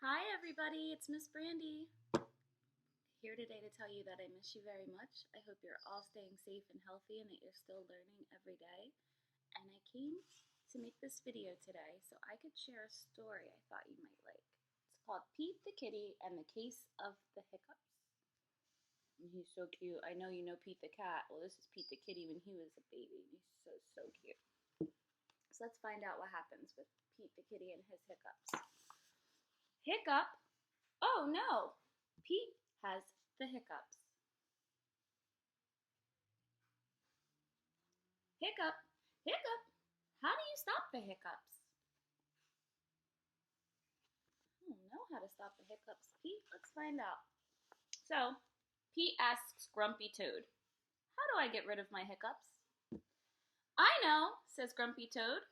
Hi everybody, it's Miss Brandi. Here today to tell you that I miss you very much. I hope you're all staying safe and healthy and that you're still learning every day. And I came to make this video today so I could share a story I thought you might like. It's called Pete the Kitty and the Case of the Hiccups. And he's so cute. I know you know Pete the cat. Well, this is Pete the kitty when he was a baby. He's so cute. So let's find out what happens with Pete the kitty and his hiccups. Hiccup? Oh no! Pete has the hiccups. Hiccup, hiccup, how do you stop the hiccups? I don't know how to stop the hiccups, Pete. Let's find out. So, Pete asks Grumpy Toad, how do I get rid of my hiccups? I know, says Grumpy Toad.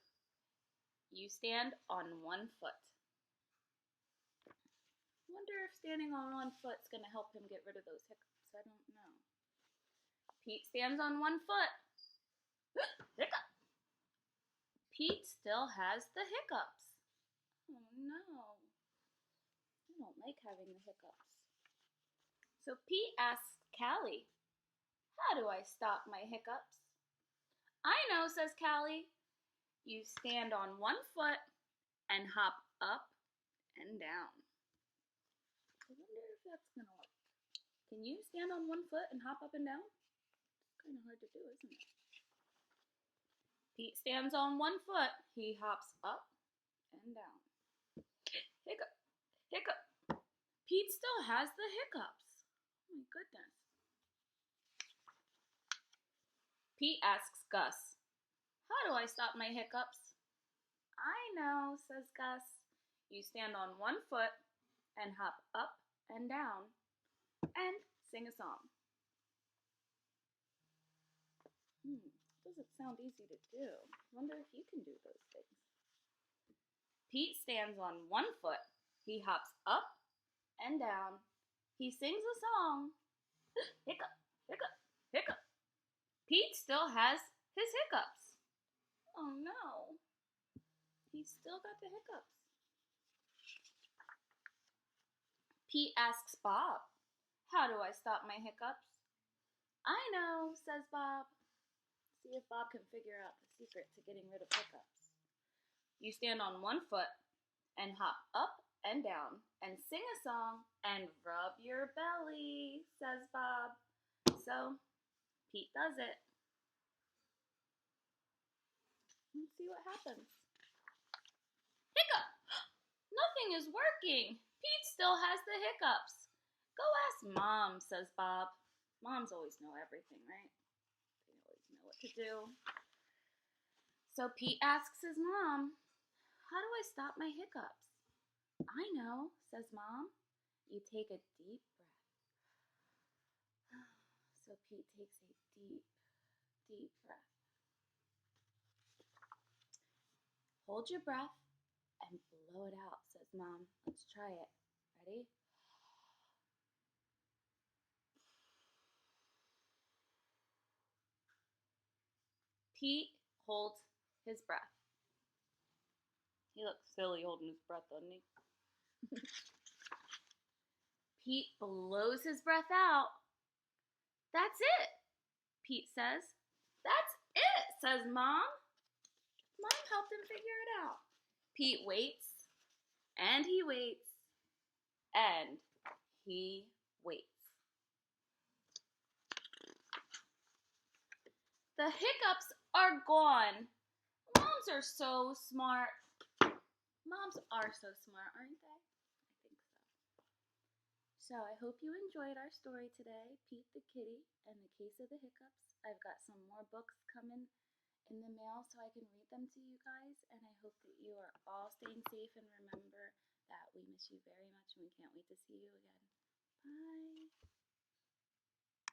You stand on one foot. Wonder if standing on one foot's gonna help him get rid of those hiccups. I don't know. Pete stands on one foot. Hiccup! Pete still has the hiccups. Oh no. I don't like having the hiccups. So Pete asks Callie, how do I stop my hiccups? I know, says Callie. You stand on one foot and hop up and down. I wonder if that's going to work. Can you stand on one foot and hop up and down? It's kind of hard to do, isn't it? Pete stands on one foot. He hops up and down. Hiccup, hiccup. Pete still has the hiccups. Oh my goodness. Pete asks Gus, how do I stop my hiccups? I know, says Gus. You stand on one foot and hop up and down and sing a song. Doesn't sound easy to do. Wonder if you can do those things. Pete stands on one foot. He hops up and down. He sings a song. Hiccup, hiccup, hiccup. Pete still has his hiccups. Oh no. He's still got the hiccups. Pete asks Bob, how do I stop my hiccups? I know, says Bob. See if Bob can figure out the secret to getting rid of hiccups. You stand on one foot and hop up and down and sing a song and rub your belly, says Bob. So Pete does it. Let's see what happens. Hiccup! Nothing is working. Pete still has the hiccups. Go ask Mom, says Bob. Moms always know everything, right? They always know what to do. So Pete asks his mom, how do I stop my hiccups? I know, says Mom. You take a deep breath. So Pete takes a deep breath. Hold your breath and blow it out, says Mom. Let's try it. Ready? Pete holds his breath. He looks silly holding his breath, doesn't he? Pete blows his breath out. That's it, Pete says. That's it, says Mom. Mom helped him figure it out. Pete waits, and he waits, and he waits. The hiccups are gone. Moms are so smart. Moms are so smart, aren't they? I think so. So I hope you enjoyed our story today, Pete the Kitty and the Case of the Hiccups. I've got some more books coming in the mail so I can read them to you guys, and I hope that you are all staying safe and remember that we miss you very much and we can't wait to see you again. Bye.